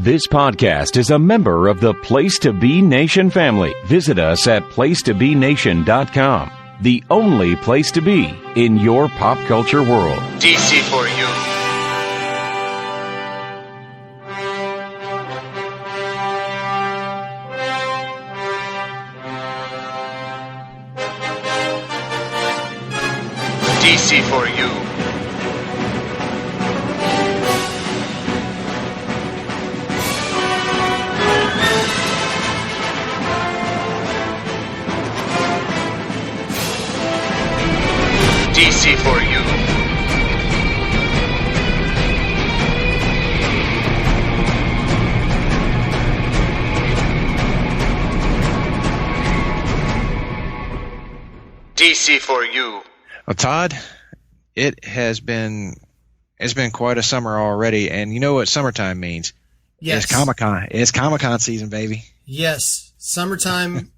This podcast is a member of the Place to Be Nation family. Visit us at placetobenation.com. The only place to be in your pop culture world. DC4U. DC4U. DC4U. DC4U. Well, Todd, it's been quite a summer already, and you know what summertime means? Yes. It's Comic-Con. It's Comic-Con season, baby. Yes. Summertime,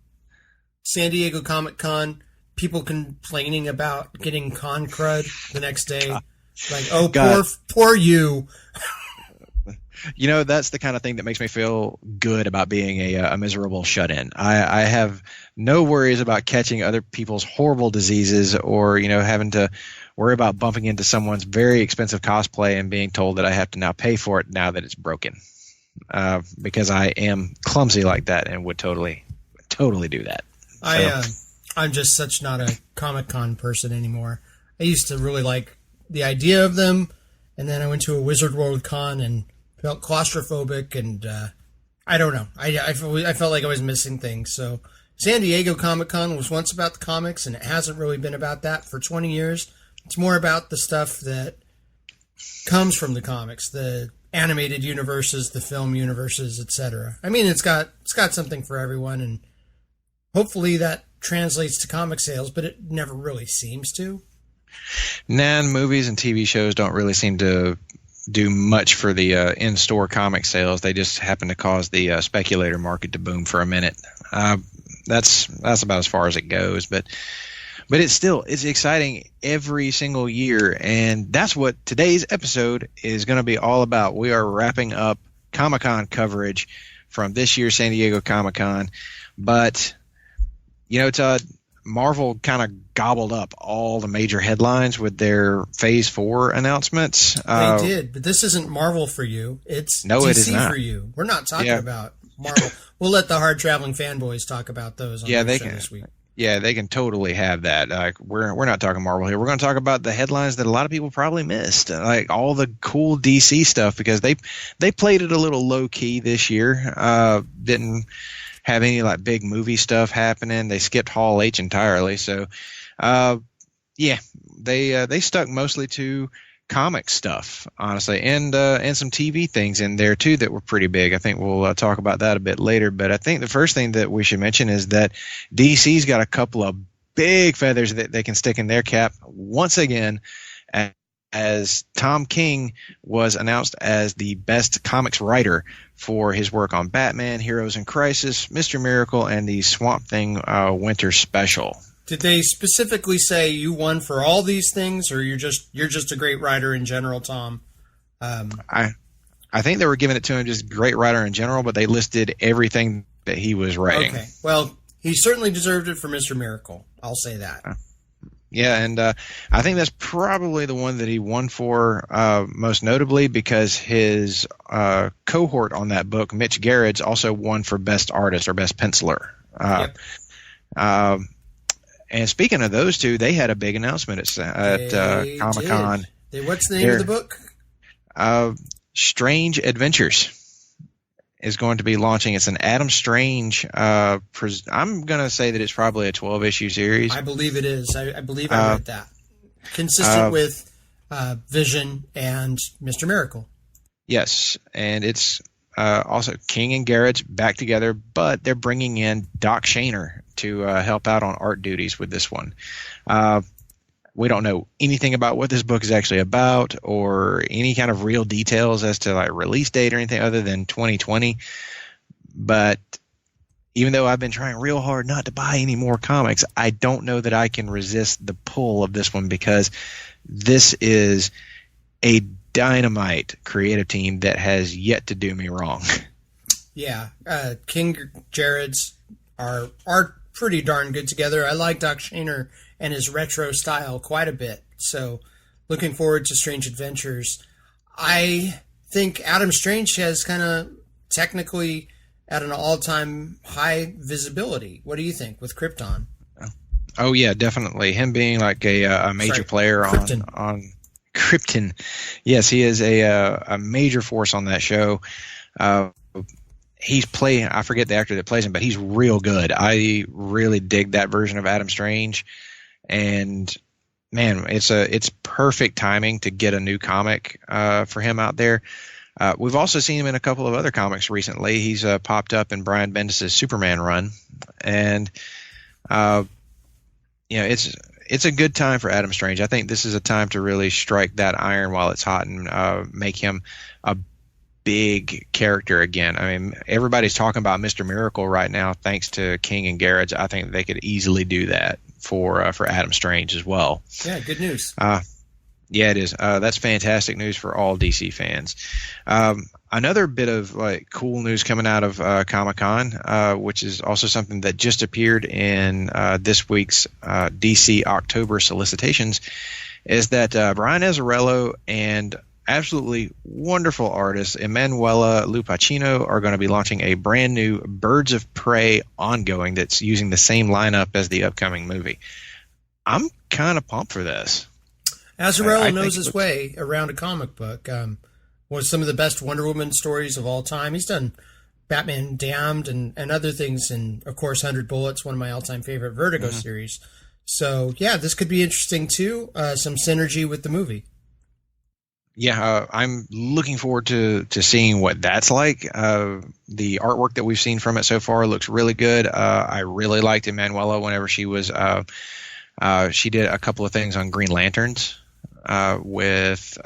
San Diego Comic-Con, people complaining about getting con crud the next day. Like, oh, poor you. You know, that's the kind of thing that makes me feel good about being a miserable shut-in. I have no worries about catching other people's horrible diseases or, you know, having to worry about bumping into someone's very expensive cosplay and being told that I have to now pay for it now that it's broken. Because I am clumsy like that and would totally do that. I'm just such not a Comic-Con person anymore. I used to really like the idea of them, and then I went to a Wizard World Con and felt claustrophobic, and I don't know. I felt like I was missing things. So San Diego Comic-Con was once about the comics, and it hasn't really been about that for 20 years. It's more about the stuff that comes from the comics, the animated universes, the film universes, etc. I mean, it's got something for everyone, and hopefully that translates to comic sales, but it never really seems to. Movies and TV shows don't really seem to do much for the in-store comic sales. They just happen to cause the speculator market to boom for a minute. That's about as far as it goes, but it's exciting every single year, and that's what today's episode is going to be all about. We are wrapping up Comic-Con coverage from this year's San Diego Comic-Con, but you know, Todd, Marvel kind of gobbled up all the major headlines with their Phase 4 announcements. They did, but this isn't Marvel for you. It's no, DC it is not. For you. We're not talking about Marvel. We'll let the hard-traveling fanboys talk about those on the show this week. Yeah, they can totally have that. Like we're not talking Marvel here. We're going to talk about the headlines that a lot of people probably missed, like all the cool DC stuff, because they played it a little low-key this year. Didn't have any like big movie stuff happening. They skipped Hall H entirely. So, they stuck mostly to comic stuff, honestly, and some TV things in there too that were pretty big. I think we'll talk about that a bit later. But I think the first thing that we should mention is that DC's got a couple of big feathers that they can stick in their cap once again, as Tom King was announced as the best comics writer for his work on Batman, Heroes in Crisis, Mr. Miracle, and the Swamp Thing Winter Special. Did they specifically say you won for all these things, or you're just a great writer in general, Tom? I think they were giving it to him just great writer in general, but they listed everything that he was writing. Okay, well, he certainly deserved it for Mr. Miracle. I'll say that. Yeah, and I think that's probably the one that he won for most notably, because his cohort on that book, Mitch Gerrits, also won for Best Artist or Best Penciler. Yep. And speaking of those two, they had a big announcement at Comic-Con. What's the name of the book? Strange Adventures is going to be launching. It's an Adam Strange. I'm going to say that it's probably a 12-issue series. I believe it is. I believe I read that. Consistent with Vision and Mr. Miracle. Yes, and it's also King and Gerrits back together, but they're bringing in Doc Shaner to help out on art duties with this one. We don't know anything about what this book is actually about or any kind of real details as to like release date or anything other than 2020. But even though I've been trying real hard not to buy any more comics, I don't know that I can resist the pull of this one, because this is a dynamite creative team that has yet to do me wrong. Yeah, King Jared's are pretty darn good together. I like Doc Shaner and his retro style quite a bit. So looking forward to Strange Adventures. I think Adam Strange has kind of technically at an all-time high visibility. What do you think with Krypton? Oh yeah, definitely. Him being like a major player Krypton. on Krypton. Yes, he is a major force on that show. He's playing, I forget the actor that plays him, but he's real good. I really dig that version of Adam Strange. And man, it's perfect timing to get a new comic for him out there. We've also seen him in a couple of other comics recently. He's popped up in Brian Bendis' Superman run. And it's a good time for Adam Strange. I think this is a time to really strike that iron while it's hot and make him a big character again. I mean, everybody's talking about Mr. Miracle right now, thanks to King and Garrett's. I think they could easily do that for Adam Strange as well. Yeah, good news. Yeah, it is. That's fantastic news for all DC fans. Another bit of like cool news coming out of Comic-Con, which is also something that just appeared in this week's DC October solicitations, is that Brian Azzarello and absolutely wonderful artist Emanuela Lupacchino are going to be launching a brand new Birds of Prey ongoing that's using the same lineup as the upcoming movie. I'm kind of pumped for this. Azzarello knows his way around a comic book. Was some of the best Wonder Woman stories of all time. He's done Batman Damned and other things, and of course 100 Bullets, one of my all-time favorite Vertigo series. So yeah, this could be interesting too. Some synergy with the movie. Yeah, I'm looking forward to seeing what that's like. The artwork that we've seen from it so far looks really good. I really liked Emanuela whenever she was. She did a couple of things on Green Lanterns with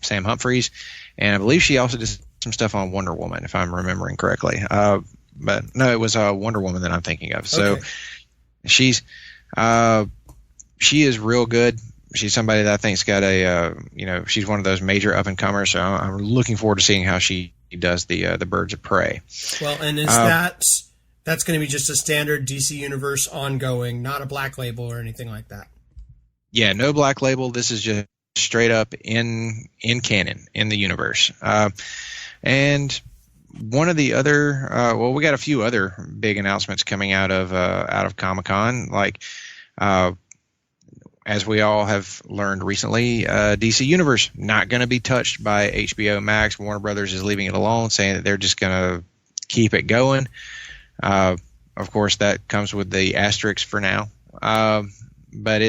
Sam Humphries, and I believe she also did some stuff on Wonder Woman, if I'm remembering correctly. But no, it was Wonder Woman that I'm thinking of. So she is real good. She's somebody that I think's got she's one of those major up and comers. So I'm looking forward to seeing how she does the Birds of Prey. Well, and is that's going to be just a standard DC Universe ongoing, not a black label or anything like that? Yeah, no black label. This is just straight up in canon in the universe. And one of the other, we got a few other big announcements coming out of Comic-Con, like. As we all have learned recently, DC Universe not going to be touched by HBO Max. Warner Brothers is leaving it alone, saying that they're just going to keep it going. Of course, that comes with the asterisk for now. But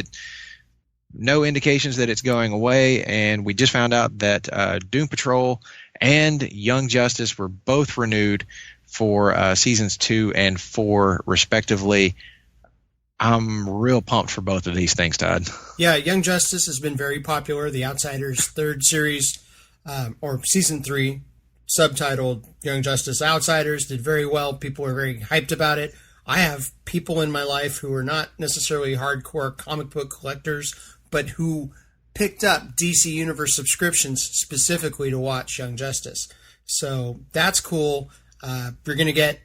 no indications that it's going away. And we just found out that Doom Patrol and Young Justice were both renewed for seasons 2 and 4, respectively. I'm real pumped for both of these things, Todd. Yeah, Young Justice has been very popular. The Outsiders third series, or season 3, subtitled Young Justice Outsiders, did very well. People are very hyped about it. I have people in my life who are not necessarily hardcore comic book collectors, but who picked up DC Universe subscriptions specifically to watch Young Justice. So that's cool. You're going to get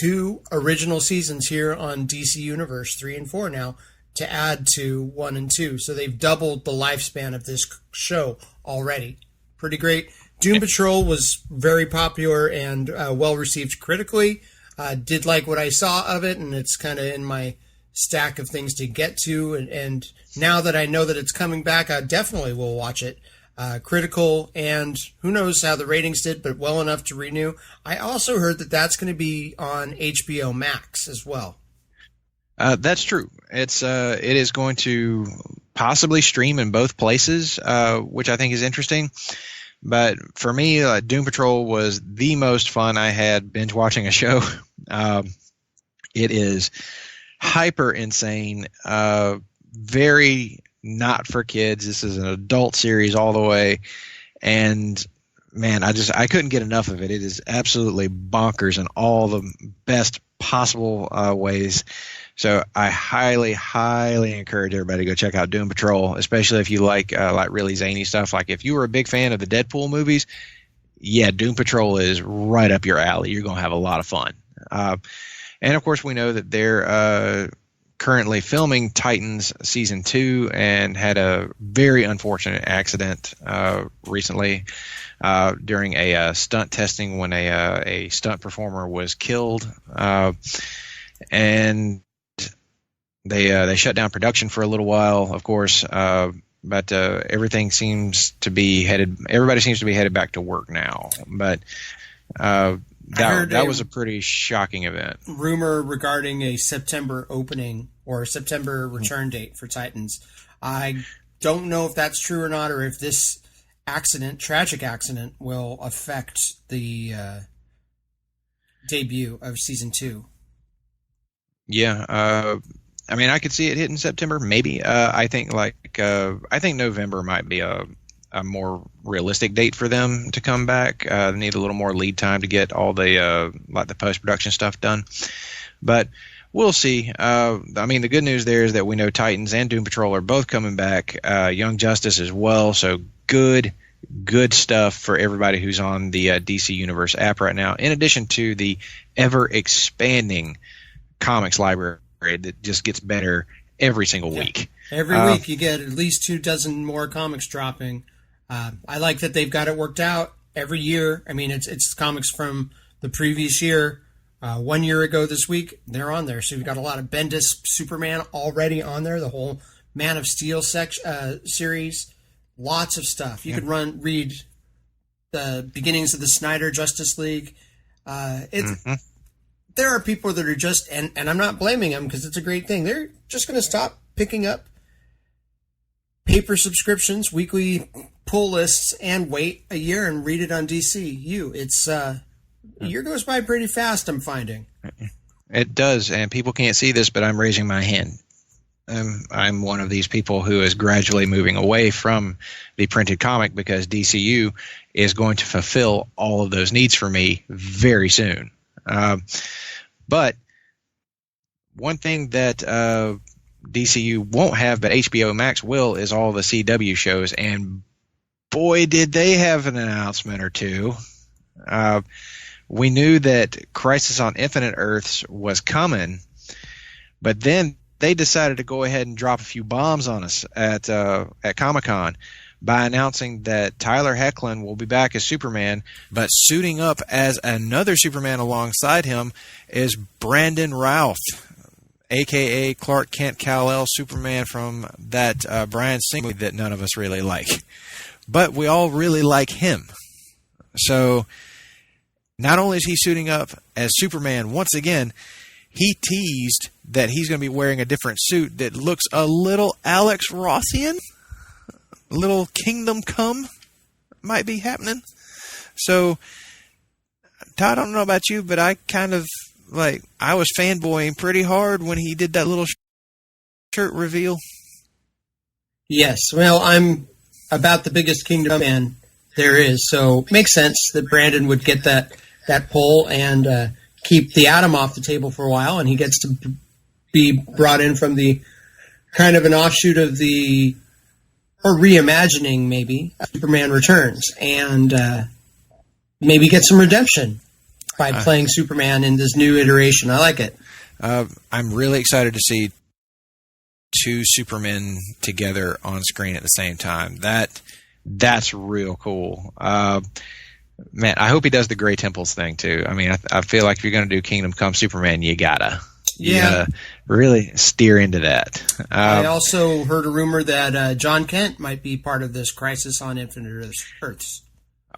2 original seasons here on DC Universe, 3 and 4 now, to add to 1 and 2. So they've doubled the lifespan of this show already. Pretty great. Doom Patrol was very popular and well received critically. Did like what I saw of it, and it's kind of in my stack of things to get to. And now that I know that it's coming back, I definitely will watch it. Critical, and who knows how the ratings did, but well enough to renew. I also heard that that's going to be on HBO Max as well. That's true. It is going to possibly stream in both places, which I think is interesting. But for me, Doom Patrol was the most fun I had binge watching a show. It is hyper insane, very not for kids. This is an adult series all the way, and man, I couldn't get enough of it. It is absolutely bonkers in all the best possible ways. So I highly, highly encourage everybody to go check out Doom Patrol, especially if you like really zany stuff. Like if you were a big fan of the Deadpool movies, yeah, Doom Patrol is right up your alley. You're going to have a lot of fun. And of course, we know that they're currently filming Titans season 2 and had a very unfortunate accident recently during a stunt testing when a stunt performer was killed. And they shut down production for a little while, of course, but everything seems to be headed. Everybody seems to be headed back to work now. But that was a pretty shocking event. Rumor regarding a September opening or September return date for Titans. I don't know if that's true or not, or if this tragic accident, will affect the debut of season 2. Yeah, I mean, I could see it hitting September, maybe. I think November might be a more realistic date for them to come back. They need a little more lead time to get all the the post-production stuff done. But we'll see. I mean, the good news there is that we know Titans and Doom Patrol are both coming back. Young Justice as well. So good stuff for everybody who's on the DC Universe app right now. In addition to the ever-expanding comics library that just gets better every single week. Every week you get at least 24 more comics dropping. I like that they've got it worked out every year. I mean, it's comics from the previous year. 1 year ago this week, they're on there. So you've got a lot of Bendis Superman already on there, the whole Man of Steel series. Lots of stuff. You could read the beginnings of the Snyder Justice League. There are people that are just, and I'm not blaming them because it's a great thing, they're just going to stop picking up paper subscriptions, weekly pull lists, and wait a year and read it on DCU. It's year goes by pretty fast, I'm finding. It does, and people can't see this, but I'm raising my hand. I'm one of these people who is gradually moving away from the printed comic because DCU is going to fulfill all of those needs for me very soon. But one thing that DCU won't have, but HBO Max will, is all the CW shows. And boy, did they have an announcement or two. We knew that Crisis on Infinite Earths was coming, but then they decided to go ahead and drop a few bombs on us at Comic-Con by announcing that Tyler Hoechlin will be back as Superman, but suiting up as another Superman alongside him is Brandon Routh, a.k.a. Clark Kent Kal-El Superman from that Bryan Singer movie that none of us really like. But we all really like him. So not only is he suiting up as Superman once again, he teased that he's going to be wearing a different suit that looks a little Alex Rossian. A little Kingdom Come might be happening. So, Todd, I don't know about you, but I kind of, I was fanboying pretty hard when he did that little shirt reveal. Yes, well, I'm about the biggest Kingdom fan there is, so it makes sense that Brandon would get that pull and keep the Atom off the table for a while, and he gets to be brought in from the kind of an offshoot of the, or reimagining maybe, Superman Returns, and maybe get some redemption by playing Superman in this new iteration. I like it. I'm really excited to see two Supermen together on screen at the same time. That's real cool. Man, I hope he does the Grey Temples thing too. I mean, I feel like if you're going to do Kingdom Come Superman, you gotta really steer into that. I also heard a rumor that John Kent might be part of this Crisis on Infinite Earths.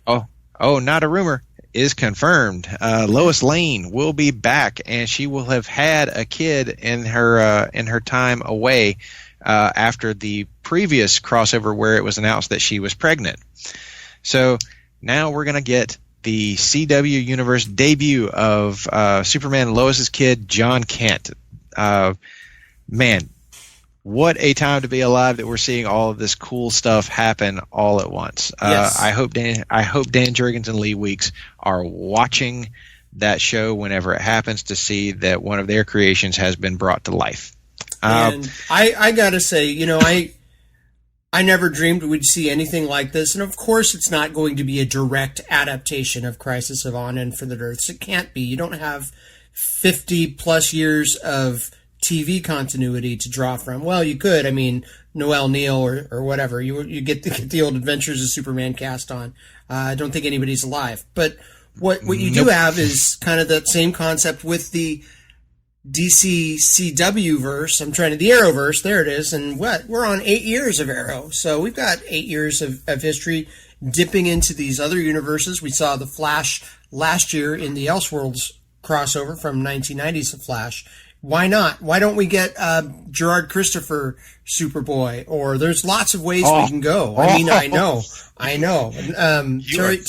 Oh, not a rumor. Is confirmed. Lois Lane will be back, and she will have had a kid in her time away after the previous crossover where it was announced that she was pregnant. So now we're going to get the CW Universe debut of Superman and Lois's kid, John Kent. Man, what a time to be alive that we're seeing all of this cool stuff happen all at once. Yes. I hope Dan Jurgens and Lee Weeks are watching that show whenever it happens to see that one of their creations has been brought to life. And I gotta say, I never dreamed we'd see anything like this, and of course it's not going to be a direct adaptation of Crisis on Infinite Earths. It can't be. You don't have 50 plus years of TV continuity to draw from. Well, you could. I mean, Noel Neal or whatever. You get the old Adventures of Superman cast on. I don't think anybody's alive. But what you do have is kind of that same concept with the DCCW verse. I'm trying to the Arrowverse. There it is. And we're on 8 years of Arrow. So we've got 8 years of history dipping into these other universes. We saw the Flash last year in the Elseworlds crossover from 1990's The Flash. Why not? Why don't we get Gerard Christopher Superboy? Or there's lots of ways we can go. I mean, I know.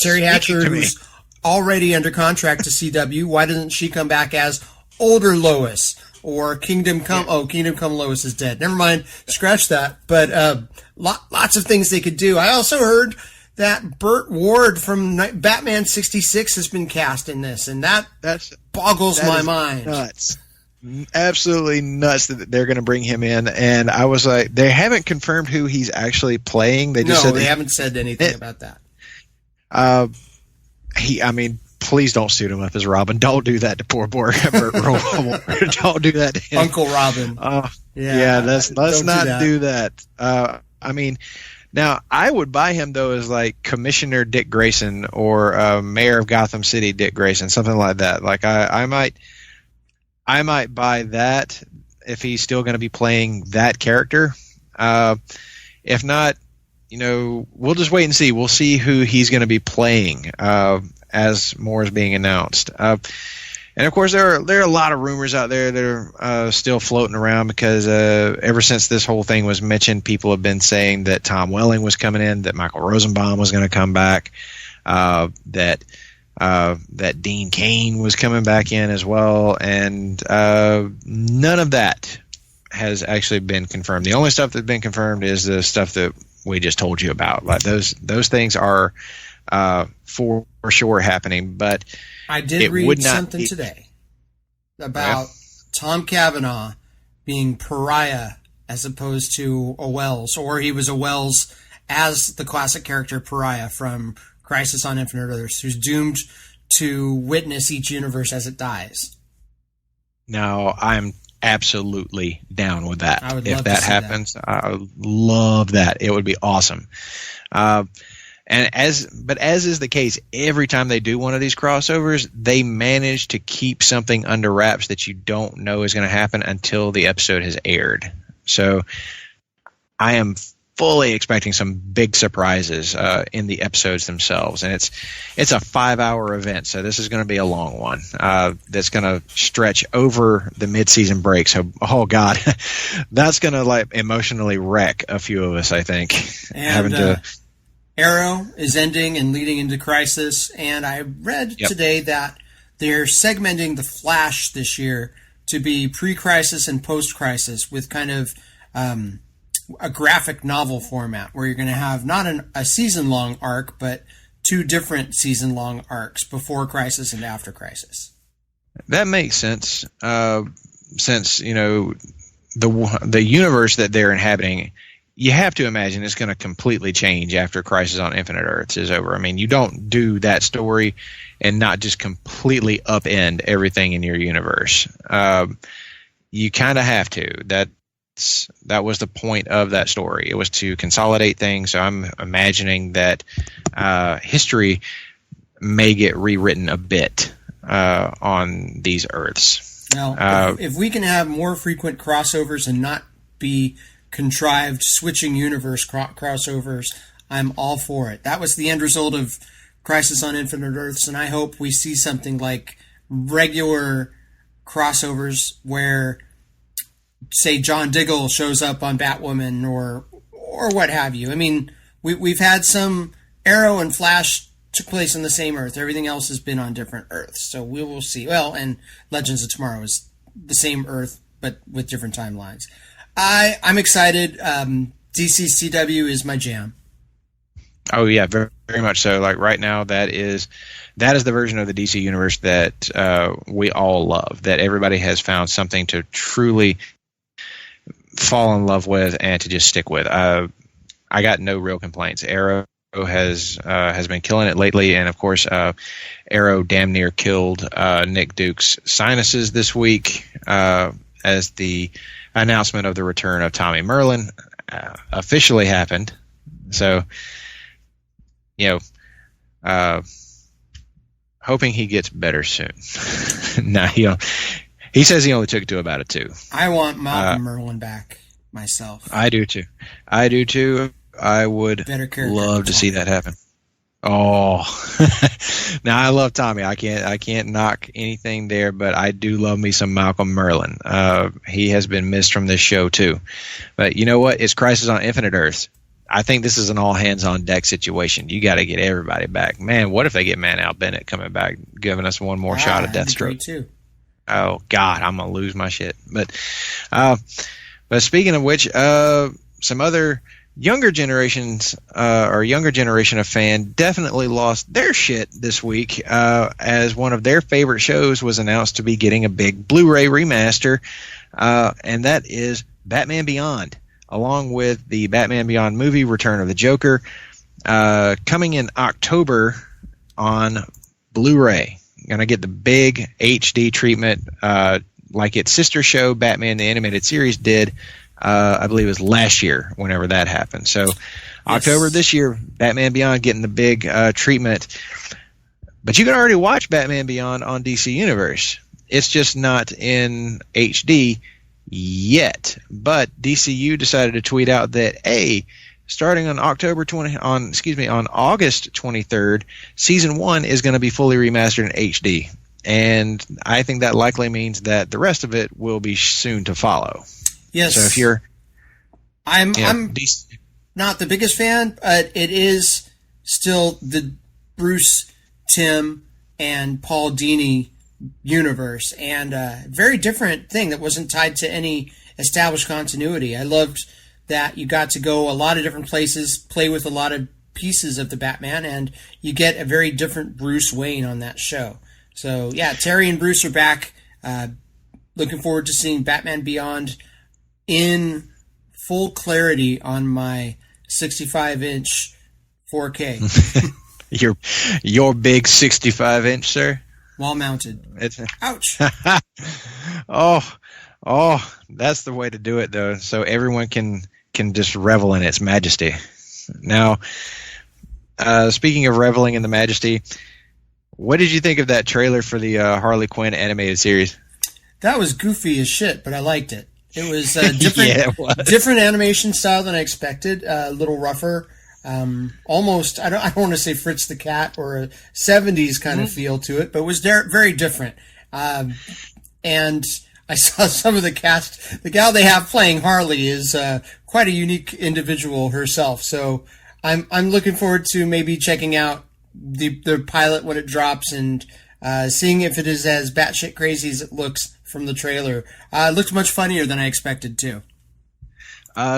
Terry Hatcher, who's already under contract to CW, why doesn't she come back as older Lois? Or Kingdom Come? Yeah. Oh, Kingdom Come Lois is dead. Never mind. Scratch that. But lots of things they could do. I also heard that Burt Ward from Batman 66 has been cast in this, and that boggles my mind. Nuts. Absolutely nuts that they're going to bring him in. And I was like, they haven't confirmed who he's actually playing. They haven't said anything about that. Please don't suit him up as Robin. Don't do that to poor Burt Ward. Don't do that to him. Uncle Robin. Let's not do that. Now, I would buy him, though, as like Commissioner Dick Grayson or Mayor of Gotham City Dick Grayson, something like that. Like I might buy that if he's still going to be playing that character. If not, we'll just wait and see. We'll see who he's going to be playing as more is being announced. And of course, there are a lot of rumors out there that are still floating around because ever since this whole thing was mentioned, people have been saying that Tom Welling was coming in, that Michael Rosenbaum was going to come back, that Dean Cain was coming back in as well, and none of that has actually been confirmed. The only stuff that's been confirmed is the stuff that we just told you about. Like those things are for sure happening, but I did read something today about Tom Cavanaugh being Pariah as opposed to a Wells, or he was a Wells as the classic character Pariah from Crisis on Infinite Earths, who's doomed to witness each universe as it dies. Now, I'm absolutely down with that. I would if love that to see happens, I would love that. It would be awesome. And as is the case, every time they do one of these crossovers, they manage to keep something under wraps that you don't know is going to happen until the episode has aired. So I am fully expecting some big surprises in the episodes themselves, and it's a 5-hour event, so this is going to be a long one that's going to stretch over the mid-season break. So, oh god, that's going to like emotionally wreck a few of us, I think. And Arrow is ending and leading into Crisis, and I read today that they're segmenting the Flash this year to be pre-Crisis and post-Crisis with kind of a graphic novel format where you're going to have not a season-long arc, but 2 different season-long arcs before Crisis and after Crisis. That makes sense, since the universe that they're inhabiting, you have to imagine it's going to completely change after Crisis on Infinite Earths is over. I mean, you don't do that story and not just completely upend everything in your universe. You kind of have to. That was the point of that story. It was to consolidate things. So I'm imagining that history may get rewritten a bit on these Earths. Now, if we can have more frequent crossovers and not be contrived switching universe crossovers, I'm all for it. That was the end result of Crisis on Infinite Earths, and I hope we see something like regular crossovers where, say, John Diggle shows up on Batwoman or what have you. I mean, we've had some Arrow and Flash took place on the same Earth. Everything else has been on different Earths, so we will see. Well, and Legends of Tomorrow is the same Earth, but with different timelines. I'm excited. DCCW is my jam. Oh yeah, very, very much so. Like right now, that is the version of the DC universe that we all love. That everybody has found something to truly fall in love with and to just stick with. I got no real complaints. Arrow has been killing it lately, and of course, Arrow damn near killed Nick Duke's sinuses this week as the announcement of the return of Tommy Merlin officially happened. So, hoping he gets better soon. Nah, he says he only took it to about a 2. I want Malcolm Merlin back myself. I do too. I would love to see that happen. Oh, now I love Tommy. I can't knock anything there, but I do love me some Malcolm Merlin. He has been missed from this show too. But you know what? It's Crisis on Infinite Earths. I think this is an all hands on deck situation. You got to get everybody back. Man, what if they get Man Al Bennett coming back, giving us one more shot at Deathstroke? Too. Oh God, I'm gonna lose my shit. But speaking of which, some other younger generation of fan definitely lost their shit this week as one of their favorite shows was announced to be getting a big Blu-ray remaster, and that is Batman Beyond, along with the Batman Beyond movie Return of the Joker, coming in October on Blu-ray. Going to get the big HD treatment like its sister show, Batman the Animated Series, did. I believe it was last year whenever that happened. So October this year, Batman Beyond getting the big treatment. But you can already watch Batman Beyond on DC Universe. It's just not in HD yet. But DCU decided to tweet out that, hey, starting on August 23rd, season 1 is going to be fully remastered in HD. And I think that likely means that the rest of it will be soon to follow. Yes. So if you're, I'm not the biggest fan, but it is still the Bruce, Tim, and Paul Dini universe, and a very different thing that wasn't tied to any established continuity. I loved that you got to go a lot of different places, play with a lot of pieces of the Batman, and you get a very different Bruce Wayne on that show. So yeah, Terry and Bruce are back. Looking forward to seeing Batman Beyond in full clarity on my 65-inch 4K. your big 65-inch, sir? Wall mounted. Ouch. Oh, that's the way to do it, though, so everyone can just revel in its majesty. Now, speaking of reveling in the majesty, what did you think of that trailer for the Harley Quinn animated series? That was goofy as shit, but I liked it. It was different animation style than I expected. A little rougher, almost. I don't want to say Fritz the Cat or a '70s kind of feel to it, but it was very different. And I saw some of the cast. The gal they have playing Harley is quite a unique individual herself. So I'm looking forward to maybe checking out the pilot when it drops and seeing if it is as batshit crazy as it looks from the trailer. It looks much funnier than I expected too.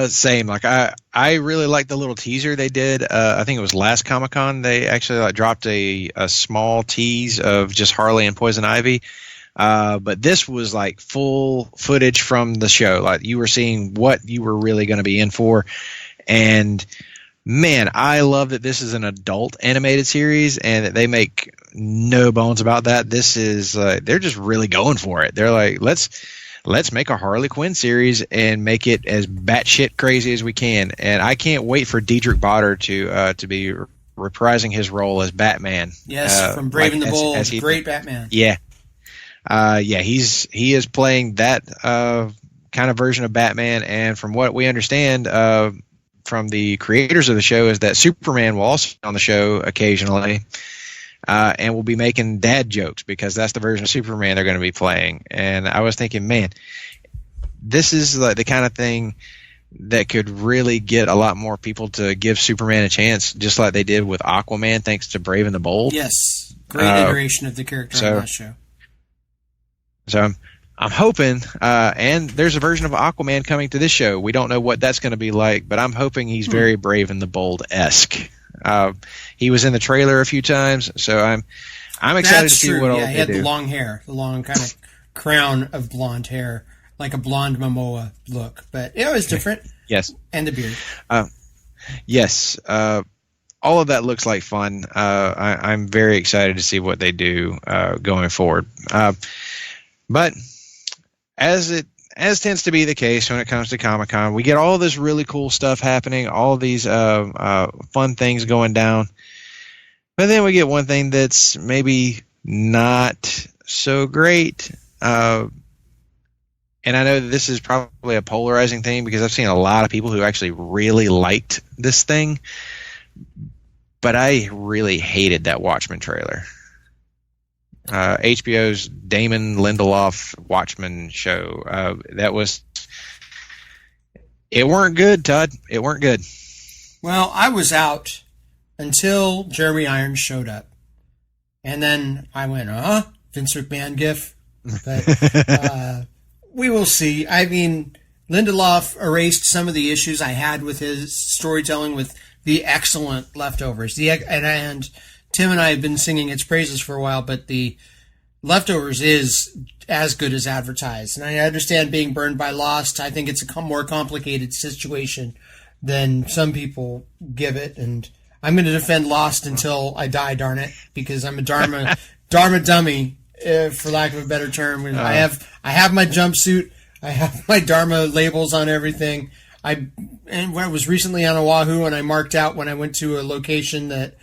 Same. Like I really liked the little teaser they did. I think it was last Comic-Con. They actually dropped a small tease of just Harley and Poison Ivy. But this was like full footage from the show. Like you were seeing what you were really going to be in for. And man, I love that this is an adult animated series and that they make no bones about that. This is they're just really going for it. They're like, let's make a Harley Quinn series and make it as batshit crazy as we can. And I can't wait for Diedrich Bader to be reprising his role as Batman. Yes, from Brave and the Bold, great Batman. Yeah. He is playing that kind of version of Batman, and from what we understand from the creators of the show is that Superman will also be on the show occasionally, and will be making dad jokes because that's the version of Superman they're going to be playing. And I was thinking, man, this is like the kind of thing that could really get a lot more people to give Superman a chance, just like they did with Aquaman, thanks to Brave and the Bold. Yes, great iteration of the character on that show. So I'm hoping, and there's a version of Aquaman coming to this show. We don't know what that's going to be like, but I'm hoping he's very Brave and the Bold-esque. He was in the trailer a few times, so I'm excited to see what all he they had do. the long hair, the long kind of crown of blonde hair, like a blonde Momoa look. But it was different. Yes. And the beard. Yes. All of that looks like fun. I'm very excited to see what they do going forward. But as tends to be the case when it comes to Comic-Con, we get all this really cool stuff happening, all of these fun things going down. But then we get one thing that's maybe not so great. And I know that this is probably a polarizing thing because I've seen a lot of people who actually really liked this thing. But I really hated that Watchmen trailer. HBO's Damon Lindelof Watchmen show. It weren't good, Todd. It weren't good. Well, I was out until Jeremy Irons showed up. And then I went, Vince McMahon gif. But we will see. I mean, Lindelof erased some of the issues I had with his storytelling with the excellent Leftovers. And Tim and I have been singing its praises for a while, but the Leftovers is as good as advertised. And I understand being burned by Lost. I think it's a more complicated situation than some people give it. And I'm going to defend Lost until I die, darn it, because I'm a Dharma dummy, for lack of a better term. I have my jumpsuit. I have my Dharma labels on everything. I was recently on Oahu, and I marked out when I went to a location that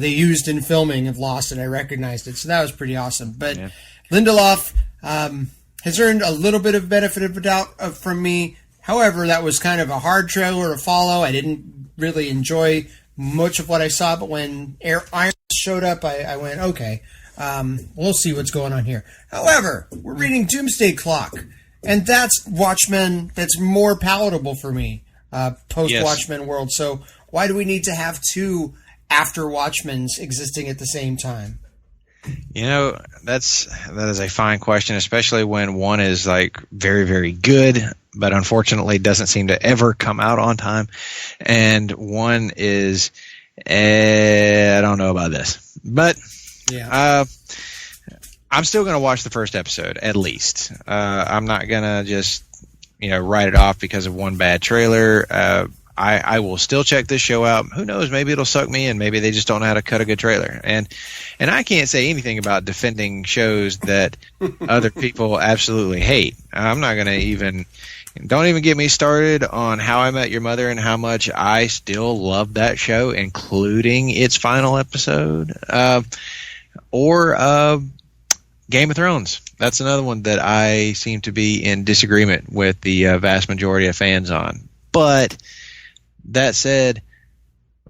they used in filming of Lost, and I recognized it. So that was pretty awesome. But yeah. Lindelof has earned a little bit of benefit of the doubt from me. However, that was kind of a hard trailer to follow. I didn't really enjoy much of what I saw, but when Irons showed up, I went, okay, we'll see what's going on here. However, we're reading Doomsday Clock, and that's Watchmen that's more palatable for me, post-Watchmen world. So why do we need to have two after Watchmen's existing at the same time? You know, that is a fine question, especially when one is like very, very good, but unfortunately doesn't seem to ever come out on time, and one is I don't know about this, but yeah. I'm still going to watch the first episode at least. I'm not going to just write it off because of one bad trailer. I will still check this show out. Who knows? Maybe it'll suck me in. Maybe they just don't know how to cut a good trailer. And I can't say anything about defending shows that other people absolutely hate. I'm not going to don't even get me started on How I Met Your Mother and how much I still love that show, including its final episode. Or Game of Thrones. That's another one that I seem to be in disagreement with the vast majority of fans on. But that said,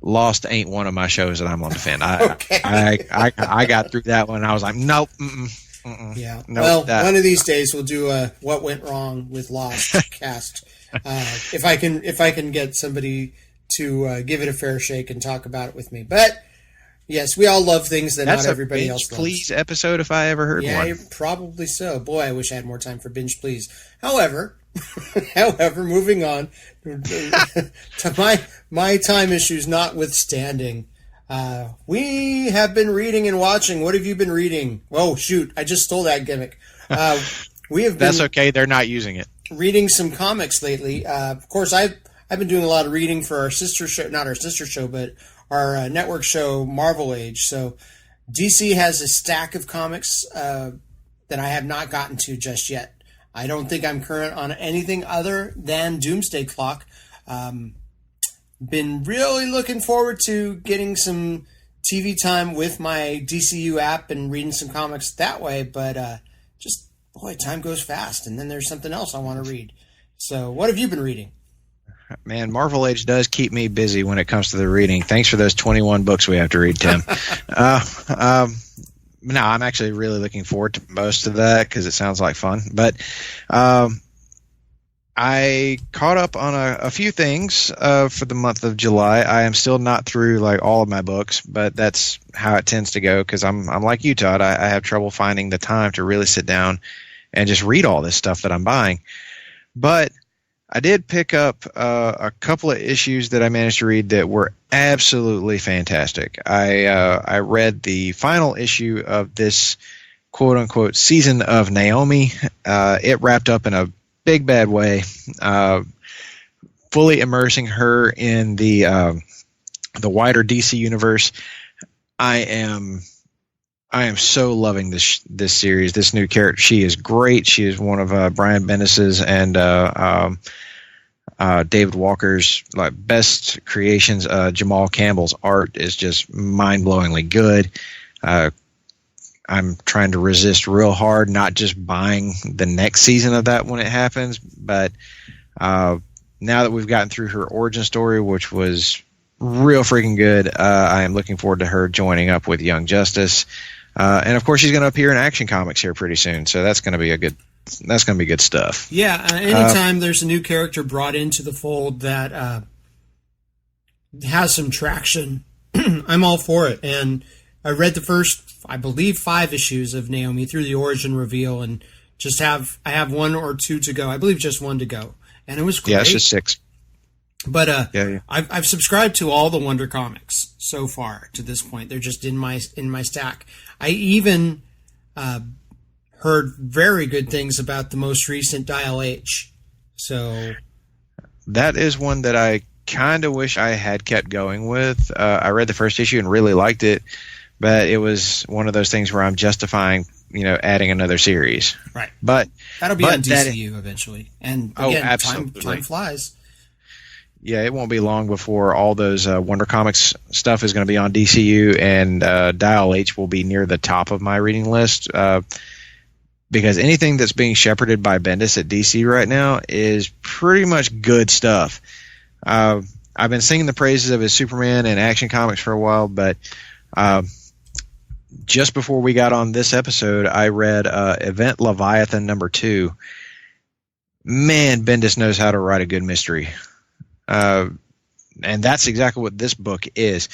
Lost ain't one of my shows that I'm going to defend. I got through that one. And I was like, nope. Yeah. Nope, well, one of these days we'll do a What Went Wrong with Lost cast. If I can get somebody to give it a fair shake and talk about it with me. But yes, we all love things that not everybody else loves. Please episod if I ever heard one. Yeah, probably so. Boy, I wish I had more time for Binge Please. However, moving on to my time issues notwithstanding, we have been reading and watching. What have you been reading? Oh, shoot, I just stole that gimmick. We have been. That's okay. They're not using it. Reading some comics lately. Of course, I've been doing a lot of reading for our sister show, not our sister show, but our network show, Marvel Age. So DC has a stack of comics that I have not gotten to just yet. I don't think I'm current on anything other than Doomsday Clock. Been really looking forward to getting some TV time with my DCU app and reading some comics that way, but time goes fast, and then there's something else I want to read. So what have you been reading? Man, Marvel Age does keep me busy when it comes to the reading. Thanks for those 21 books we have to read, Tim. No, I'm actually really looking forward to most of that because it sounds like fun. But I caught up on a few things for the month of July. I am still not through like all of my books, but that's how it tends to go because I'm like you, Todd. I have trouble finding the time to really sit down and just read all this stuff that I'm buying. But I did pick up a couple of issues that I managed to read that were absolutely fantastic. I read the final issue of this quote-unquote season of Naomi. It wrapped up in a big bad way, fully immersing her in the wider DC universe. I am so loving this series. This new character, she is great. She is one of Brian Bendis's and David Walker's best creations. Jamal Campbell's art is just mind-blowingly good. I'm trying to resist real hard, not just buying the next season of that when it happens, but now that we've gotten through her origin story, which was real freaking good, I am looking forward to her joining up with Young Justice, and of course she's going to appear in Action Comics here pretty soon, so that's going to be good stuff. Yeah, anytime there's a new character brought into the fold that has some traction, I'm all for it. And I read the first, I believe, 5 issues of Naomi through the origin reveal, and I have 1 or 2 to go. I believe just 1 to go, and it was great. Yeah, it's just 6. But I've subscribed to all the Wonder comics so far to this point. They're just in my stack. I even heard very good things about the most recent Dial H. So that is one that I kind of wish I had kept going with. I read the first issue and really liked it, but it was one of those things where I'm justifying, adding another series. Right. But that'll be on DCU eventually. And again, absolutely. time flies. Yeah, it won't be long before all those Wonder Comics stuff is going to be on DCU, and Dial H will be near the top of my reading list, because anything that's being shepherded by Bendis at DC right now is pretty much good stuff. I've been singing the praises of his Superman and Action Comics for a while, but just before we got on this episode, I read Event Leviathan #2. Man, Bendis knows how to write a good mystery. And that's exactly what this book is.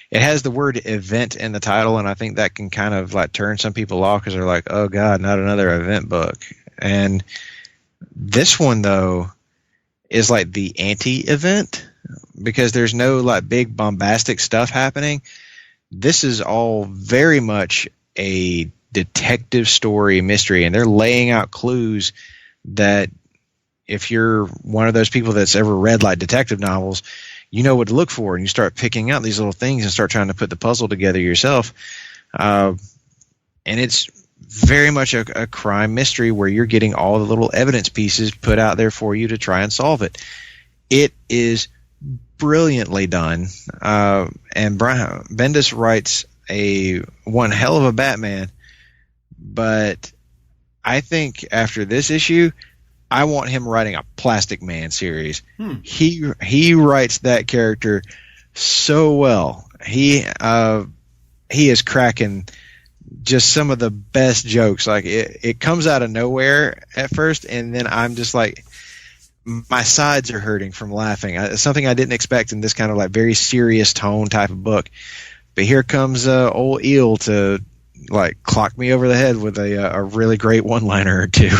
It has the word event in the title, and I think that can kind of turn some people off because they're like, oh God, not another event book. And this one, though, is like the anti-event, because there's no big bombastic stuff happening. This is all very much a detective story mystery, and they're laying out clues that if you're one of those people that's ever read detective novels, you know what to look for, and you start picking out these little things and start trying to put the puzzle together yourself. And it's very much a crime mystery where you're getting all the little evidence pieces put out there for you to try and solve it. It is brilliantly done. And Bendis writes one hell of a Batman, but I think after this issue, I want him writing a Plastic Man series. He writes that character so well. He is cracking just some of the best jokes. It comes out of nowhere at first, and then I'm just my sides are hurting from laughing. It's something I didn't expect in this kind of very serious tone type of book. But here comes old Eel to clock me over the head with a really great one-liner or two,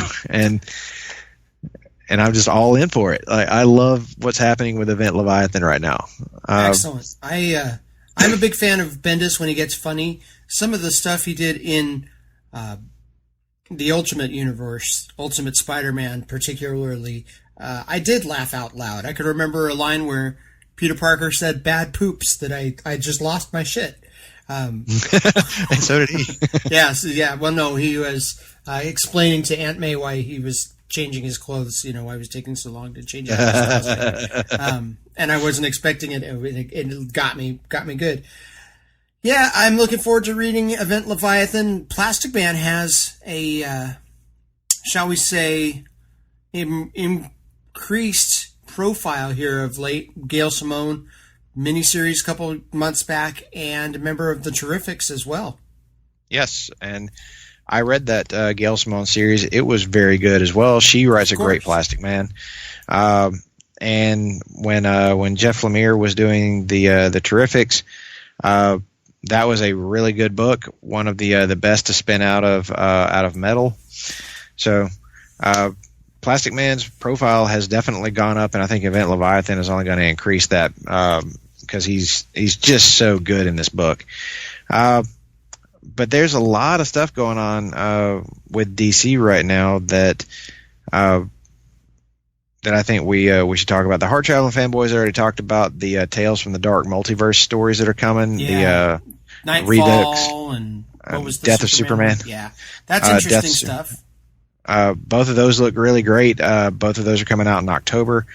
and I'm just all in for it. I love what's happening with Event Leviathan right now. Excellent. I'm a big fan of Bendis when he gets funny. Some of the stuff he did in the Ultimate Universe, Ultimate Spider-Man particularly, I did laugh out loud. I could remember a line where Peter Parker said bad poops that I just lost my shit. And so did he. Yeah. Well, no, he was explaining to Aunt May why he was changing his clothes, why it was taking so long to change his clothes. And I wasn't expecting it. It got me good. Yeah, I'm looking forward to reading Event Leviathan. Plastic Man has a, shall we say, increased profile here of late. Gail Simone miniseries a couple months back, and a member of the Terrifics as well. Yes, and I read that Gail Simone series. It was very good as well. She writes a great Plastic Man. And when Jeff Lemire was doing the Terrifics, that was a really good book. One of the best to spin out of Metal. So Plastic Man's profile has definitely gone up, and I think Event Leviathan is only going to increase that because he's just so good in this book. But there's a lot of stuff going on with DC right now that I think we should talk about. The Hard Traveling Fanboys already talked about the Tales from the Dark Multiverse stories that are coming. Yeah. The Nightfall Redux, and what was the Death of Superman. Yeah, that's interesting stuff. Both of those look really great. Both of those are coming out in October.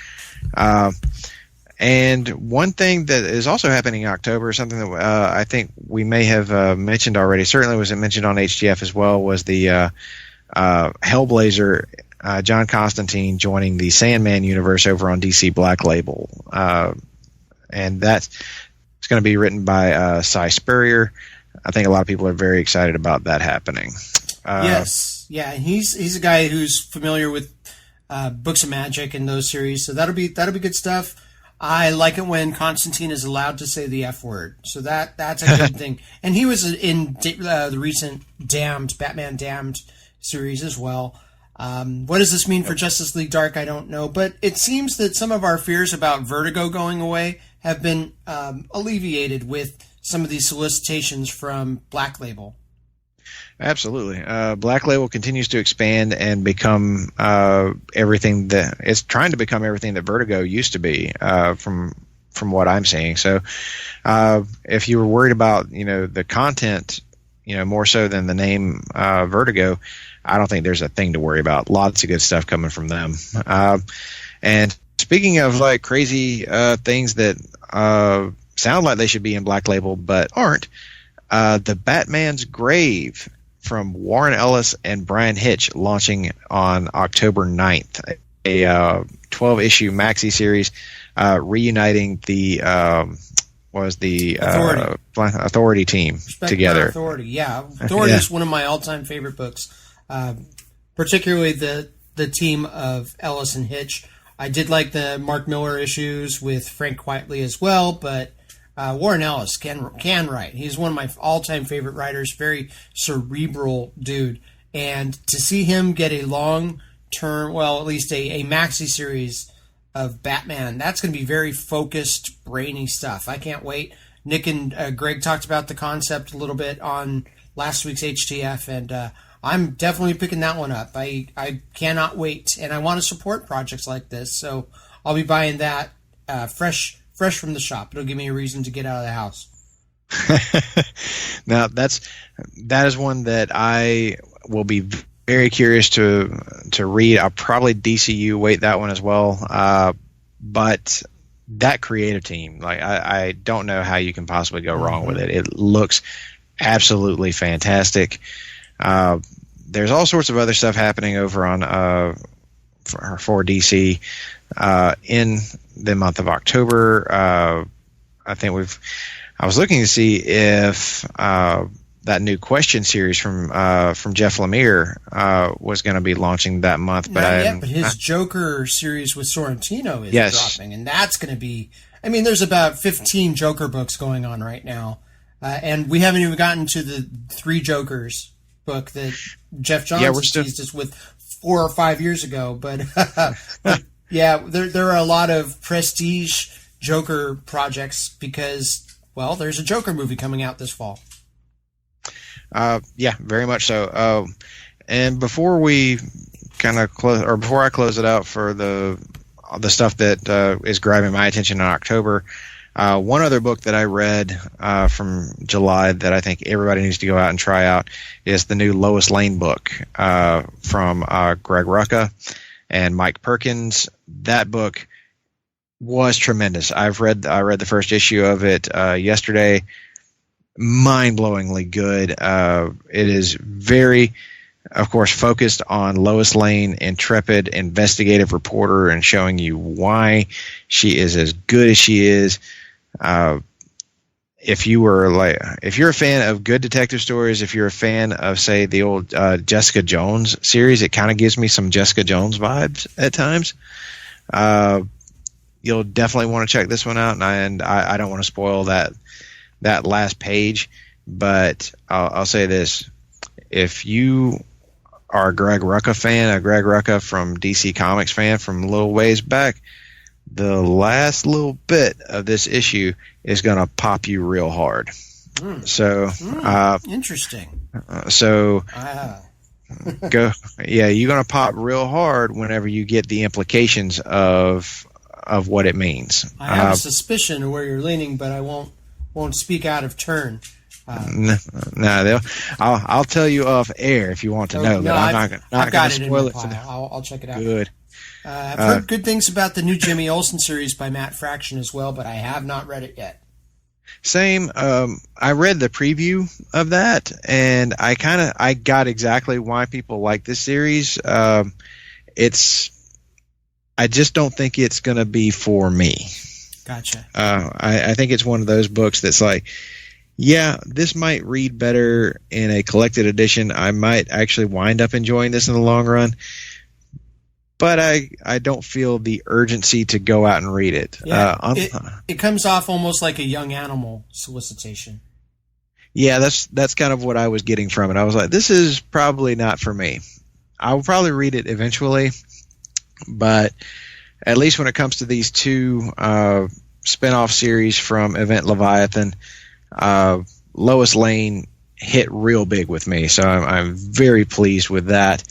And one thing that is also happening in October, something that I think we may have mentioned already, certainly was mentioned on HTF as well, was the Hellblazer, John Constantine joining the Sandman universe over on DC Black Label. And that's going to be written by Cy Spurrier. I think a lot of people are very excited about that happening. Yes. Yeah, and he's a guy who's familiar with Books of Magic and those series, so that'll be good stuff. I like it when Constantine is allowed to say the F word, so that's a good thing. And he was in the recent Batman Damned series as well. What does this mean for Justice League Dark? I don't know, but it seems that some of our fears about Vertigo going away have been alleviated with some of these solicitations from Black Label. Absolutely. Black Label continues to expand and become everything that it's trying to become everything that Vertigo used to be from what I'm seeing. So if you were worried about, the content, more so than the name Vertigo, I don't think there's a thing to worry about. Lots of good stuff coming from them. And speaking of like crazy things that sound like they should be in Black Label but aren't, the Batman's Grave from Warren Ellis and Brian Hitch launching on October 9th, a 12-issue maxi series reuniting the Authority team together. Authority, yeah. Authority is one of my all-time favorite books, particularly the team of Ellis and Hitch. I did like the Mark Miller issues with Frank Quitely as well, but Warren Ellis can write. He's one of my all-time favorite writers, very cerebral dude. And to see him get a long-term, well, at least a maxi series of Batman, that's going to be very focused, brainy stuff. I can't wait. Nick and Greg talked about the concept a little bit on last week's HTF, and I'm definitely picking that one up. I cannot wait, and I want to support projects like this, so I'll be buying that fresh from the shop. It'll give me a reason to get out of the house. Now that is one that I will be very curious to read. I'll probably DCU wait that one as well. But that creative team, like I don't know how you can possibly go wrong with it. It looks absolutely fantastic. There's all sorts of other stuff happening over on for DC in the month of October. I think I was looking to see if that new question series from Jeff Lemire was going to be launching that month. But his Joker series with Sorrentino is dropping, and that's going to be. I mean, there's about 15 Joker books going on right now, and we haven't even gotten to the 3 Jokers book that Jeff Johnson teased us with 4 or 5 years ago. But yeah, there are a lot of prestige Joker projects because, well, there's a Joker movie coming out this fall. Yeah, very much so. And before we kind of close, or before I close it out for the stuff that is grabbing my attention in October, one other book that I read from July that I think everybody needs to go out and try out is the new Lois Lane book from Greg Rucka and Mike Perkins. That book was tremendous. I read the first issue of it yesterday. Mind-blowingly good. It is very, of course, focused on Lois Lane, intrepid investigative reporter, and showing you why she is as good as she is. If you're a fan of good detective stories, if you're a fan of, say, the old Jessica Jones series, it kind of gives me some Jessica Jones vibes at times. You'll definitely want to check this one out, and I don't want to spoil that last page, but I'll say this: if you are a Greg Rucka fan, a Greg Rucka from DC Comics fan from a little ways back, the last little bit of this issue is going to pop you real hard. So, interesting. So, you're going to pop real hard whenever you get the implications of what it means. I have a suspicion of where you're leaning, but I won't speak out of turn. I'll tell you off air if you want to know. No, I'm not going to spoil it. I'll check it out. Good. I've heard good things about the new Jimmy Olsen series by Matt Fraction as well, but I have not read it yet. Same. I read the preview of that, and I got exactly why people like this series. I just don't think it's going to be for me. Gotcha. I think it's one of those books that's like, yeah, this might read better in a collected edition. I might actually wind up enjoying this in the long run, but I don't feel the urgency to go out and read it. Yeah, it comes off almost like a young animal solicitation. Yeah, that's kind of what I was getting from it. I was like, this is probably not for me. I will probably read it eventually, but at least when it comes to these two spin-off series from Event Leviathan, Lois Lane hit real big with me, so I'm very pleased with that.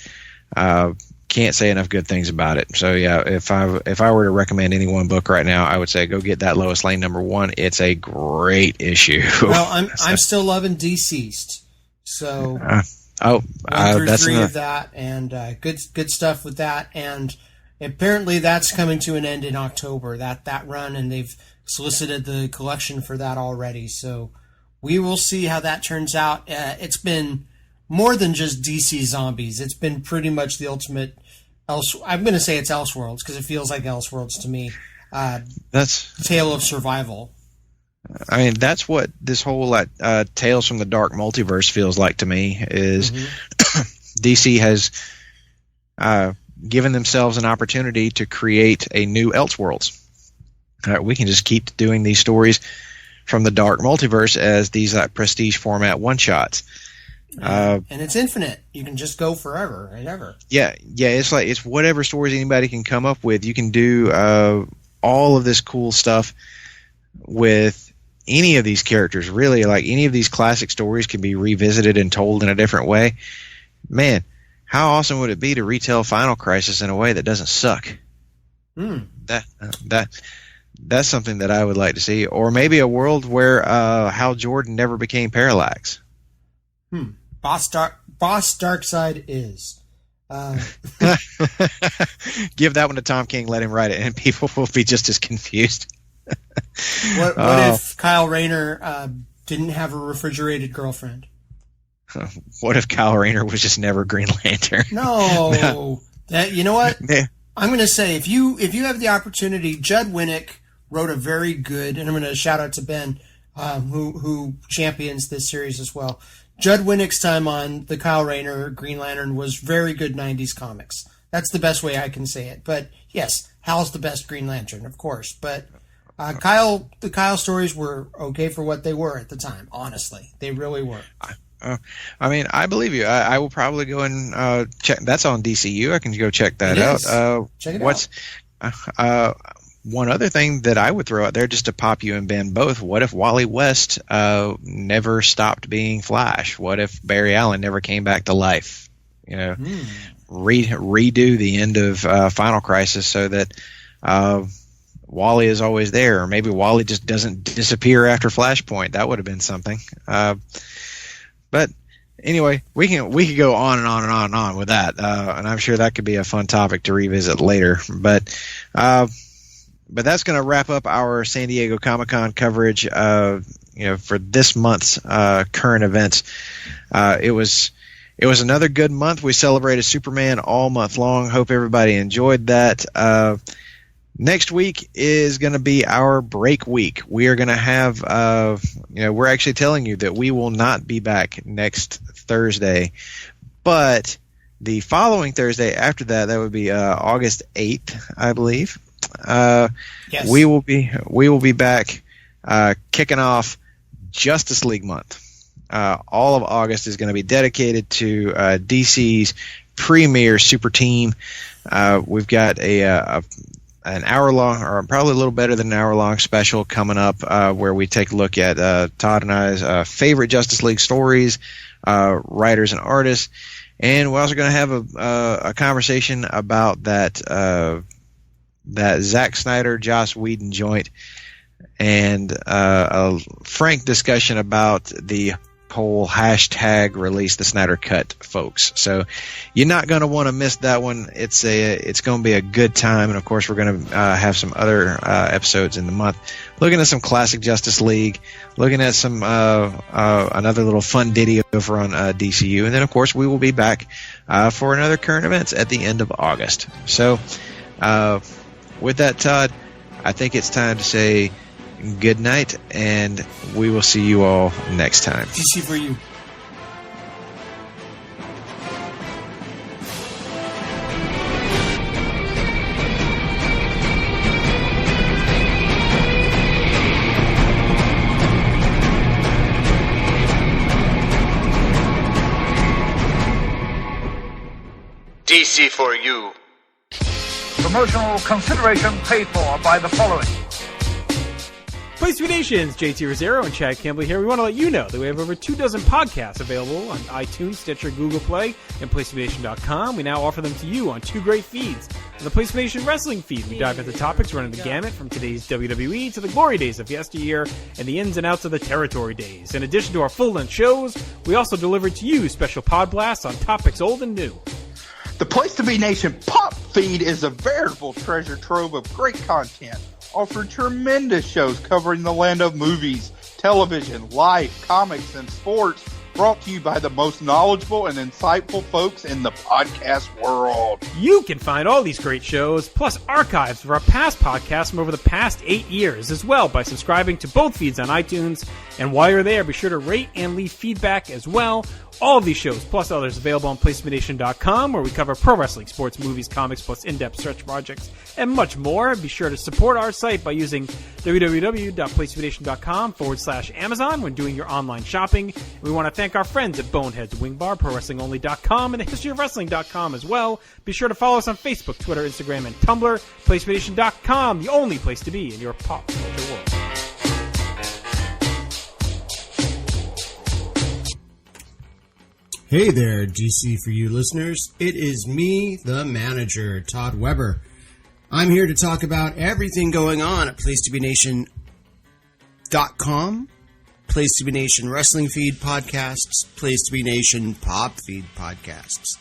Can't say enough good things about it. So yeah, if I were to recommend any one book right now, I would say go get that Lois Lane #1. It's a great issue. Well, I'm still loving Deceased. So 1 through that's 3 of that, and good stuff with that. And apparently that's coming to an end in October. That run, and they've solicited the collection for that already. So we will see how that turns out. It's been more than just DC Zombies. It's been pretty much the ultimate I'm going to say it's Elseworlds because it feels like Elseworlds to me. That's Tale of Survival. I mean, that's what this whole Tales from the Dark Multiverse feels like to me. Is DC has given themselves an opportunity to create a new Elseworlds. We can just keep doing these stories from the Dark Multiverse as these prestige format one-shots. And it's infinite. You can just go forever and ever. Yeah. It's whatever stories anybody can come up with. You can do all of this cool stuff with any of these characters. Really, like any of these classic stories can be revisited and told in a different way. Man, how awesome would it be to retell Final Crisis in a way that doesn't suck? That's something that I would like to see. Or maybe a world where Hal Jordan never became Parallax. Boss Darkseid is. Give that one to Tom King, let him write it, and people will be just as confused. What if Kyle Rayner didn't have a refrigerated girlfriend? What if Kyle Rayner was just never Green Lantern? No. You know what? I'm going to say, if you have the opportunity, Judd Winnick wrote a very good, and I'm going to shout out to Ben, who champions this series as well. Judd Winnick's time on the Kyle Rayner Green Lantern was very good 90s comics. That's the best way I can say it. But yes, Hal's the best Green Lantern, of course. But the Kyle stories were okay for what they were at the time. Honestly, they really were. I mean, I believe you. I will probably go and check. That's on DCU. I can go check that out. Check it out. One other thing that I would throw out there, just to pop you and Ben both, what if Wally West never stopped being Flash? What if Barry Allen never came back to life? You know, redo the end of Final Crisis so that Wally is always there, or maybe Wally just doesn't disappear after Flashpoint. That would have been something. But anyway, we could go on and on and on and on with that, and I'm sure that could be a fun topic to revisit later. But that's going to wrap up our San Diego Comic-Con coverage. For this month's current events. It was another good month. We celebrated Superman all month long. Hope everybody enjoyed that. Next week is going to be our break week. We are going to have, we're actually telling you that we will not be back next Thursday, but the following Thursday after that, that would be August 8th, I believe. Yes. We will be back kicking off Justice League month. All of August is going to be dedicated to DC's premier super team. We've got an hour-long, or probably a little better than an hour-long special coming up where we take a look at Todd and I's favorite Justice League stories, writers and artists. And we're also going to have a conversation about that Zack Snyder, Joss Whedon joint, and a frank discussion about the whole hashtag release the Snyder Cut, folks. So you're not going to want to miss that one. It's going to be a good time. And of course, we're going to have some other episodes in the month, looking at some classic Justice League, looking at some another little fun ditty over on DCU. And then of course we will be back for another current events at the end of August. So with that, Todd, I think it's time to say good night, and we will see you all next time. DC4U. DC4U. Promotional consideration paid for by the following. Place to Be Nations, JT Rosero and Chad Campbell here. We want to let you know that we have over 24 podcasts available on iTunes, Stitcher, Google Play, and PlaceToBeNation.com. We now offer them to you on 2 great feeds. On the Place to Be Nation Wrestling feed, we dive into topics running the gamut from today's WWE to the glory days of yesteryear and the ins and outs of the territory days. In addition to our full-length shows, we also deliver to you special pod blasts on topics old and new. The Place to Be Nation Pop feed is a veritable treasure trove of great content, offering tremendous shows covering the land of movies, television, life, comics, and sports, brought to you by the most knowledgeable and insightful folks in the podcast world. You can find all these great shows, plus archives of our past podcasts from over the past 8 years as well by subscribing to both feeds on iTunes. And while you're there, be sure to rate and leave feedback as well. All of these shows, plus others, available on PlaceToBeNation.com, where we cover pro wrestling, sports, movies, comics, plus in-depth stretch projects, and much more. Be sure to support our site by using www.PlaceToBeNation.com/Amazon when doing your online shopping. We want to thank our friends at Boneheads Wing Bar, ProWrestlingOnly.com, and TheHistoryOfWrestling.com as well. Be sure to follow us on Facebook, Twitter, Instagram, and Tumblr. PlaceToBeNation.com, the only place to be in your pop culture world. Hey there, DC4U listeners. It is me, the manager, Todd Weber. I'm here to talk about everything going on at PlaceToBeNation.com, Place to Be Nation Wrestling Feed Podcasts, Place to Be Nation Pop Feed Podcasts.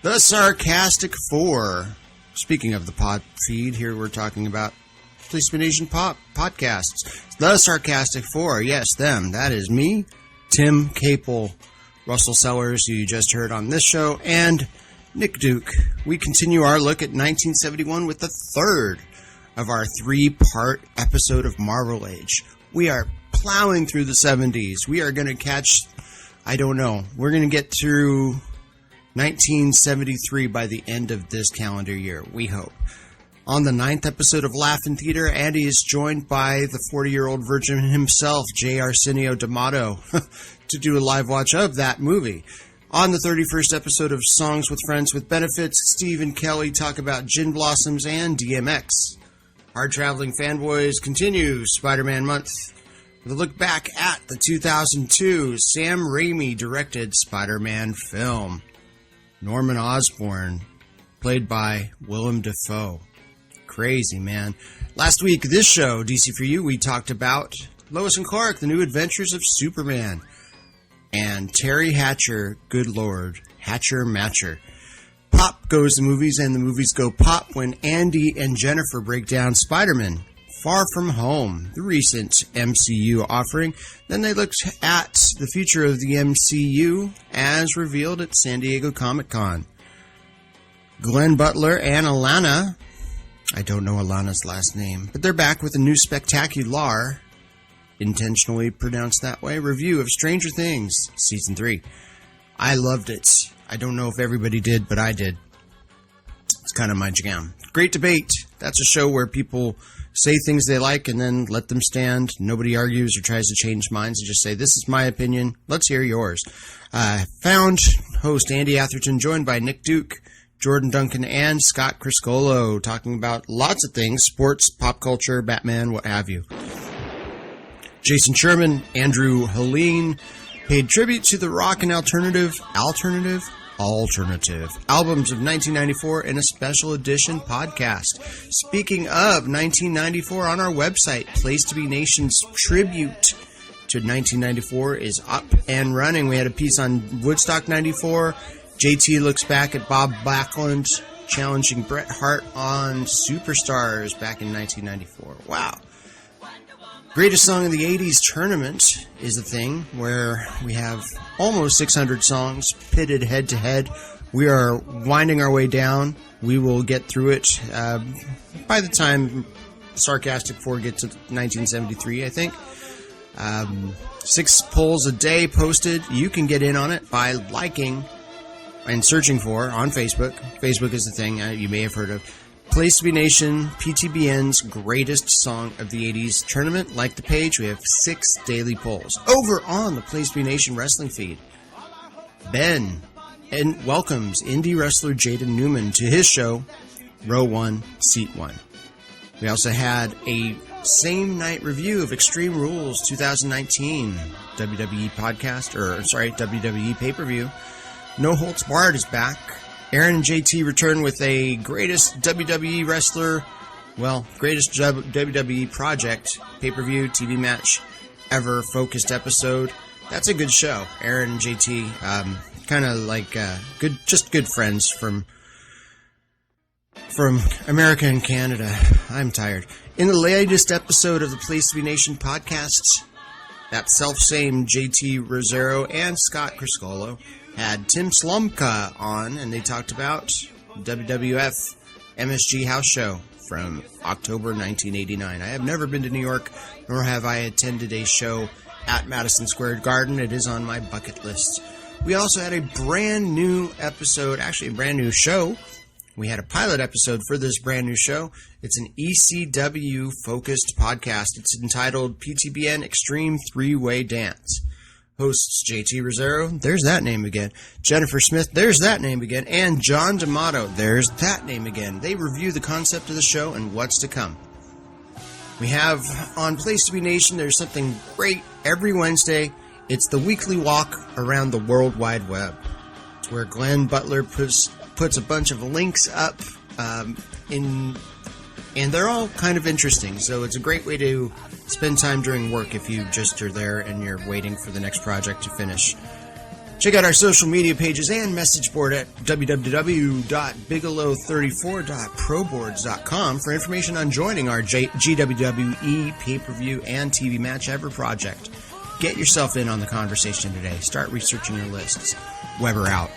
The Sarcastic Four. Speaking of the pod feed, here we're talking about Place to Be Nation Pop Podcasts. The Sarcastic Four, yes, them. That is me, Tim Capel, Russell Sellers, who you just heard on this show, and Nick Duke. We continue our look at 1971 with the third of our 3-part episode of Marvel Age. We are plowing through the 70s. We are going to catch, I don't know, we're going to get through 1973 by the end of this calendar year, we hope. On the 9th episode of Laugh-In Theater, Andy is joined by the 40-year-old virgin himself, J. Arsenio D'Amato, to do a live watch of that movie. On the 31st episode of Songs with Friends with Benefits, Steve and Kelly talk about Gin Blossoms and DMX. Our Traveling Fanboys continue Spider-Man Month with a look back at the 2002 Sam Raimi directed Spider-Man film. Norman Osborn, played by Willem Dafoe. Crazy, man. Last week, this show, DC4U, we talked about Lois and Clark, The New Adventures of Superman. And Terry Hatcher, good lord, Hatcher Matcher. Pop goes the movies, and the movies go pop when Andy and Jennifer break down Spider-Man Far From Home, the recent MCU offering. Then they looked at the future of the MCU as revealed at San Diego Comic-Con. Glenn Butler and Alana, I don't know Alana's last name, but they're back with a new spectacular, intentionally pronounced that way, review of Stranger Things Season 3. I loved it. I don't know if everybody did, but I did. It's kind of my jam. Great debate. That's a show where people say things they like and then let them stand. Nobody argues or tries to change minds and just say, this is my opinion. Let's hear yours. Found host Andy Atherton, joined by Nick Duke, Jordan Duncan, and Scott Criscolo, talking about lots of things, sports, pop culture, Batman, what have you. Jason Sherman, Andrew Helene paid tribute to the rock and alternative albums of 1994 in a special edition podcast. Speaking of 1994, on our website, Place to Be Nation's tribute to 1994 is up and running. We had a piece on Woodstock 94. JT looks back at Bob Backlund challenging Bret Hart on Superstars back in 1994. Wow. Greatest Song of the 80s tournament is a thing where we have almost 600 songs pitted head to head. We are winding our way down. We will get through it by the time Sarcastic 4 gets to 1973, I think. 6 polls a day posted. You can get in on it by liking and searching for on Facebook. Facebook is the thing you may have heard of. Place to Be Nation, PTBN's Greatest Song of the 80s tournament. Like the page, we have 6 daily polls. Over on the Place to Be Nation wrestling feed, Ben and welcomes indie wrestler Jaden Newman to his show, Row 1, Seat 1. We also had a same night review of Extreme Rules 2019 WWE WWE pay-per-view. No Holds Barred is back. Aaron and JT return with a greatest WWE wrestler, greatest WWE project, pay-per-view, TV match ever focused episode. That's a good show. Aaron and JT, kind of like good friends from America and Canada. I'm tired. In the latest episode of the Place to Be Nation podcast, that self-same JT Rosero and Scott Criscolo had Tim Slumka on, and they talked about WWF MSG House Show from October 1989. I have never been to New York, nor have I attended a show at Madison Square Garden. It is on my bucket list. We also had a brand new episode, actually a brand new show. We had a pilot episode for this brand new show. It's an ECW-focused podcast. It's entitled PTBN Extreme 3-Way Dance. Hosts JT Rosero, there's that name again. Jennifer Smith, there's that name again. And John D'Amato, there's that name again. They review the concept of the show and what's to come. We have on Place to Be Nation, there's something great every Wednesday. It's the weekly walk around the World Wide Web. It's where Glenn Butler puts a bunch of links up and they're all kind of interesting. So it's a great way to spend time during work if you just are there and you're waiting for the next project to finish. Check out our social media pages and message board at www.bigelow34.proboards.com for information on joining our GWWE pay-per-view and TV match ever project. Get yourself in on the conversation today. Start researching your lists. Weber out.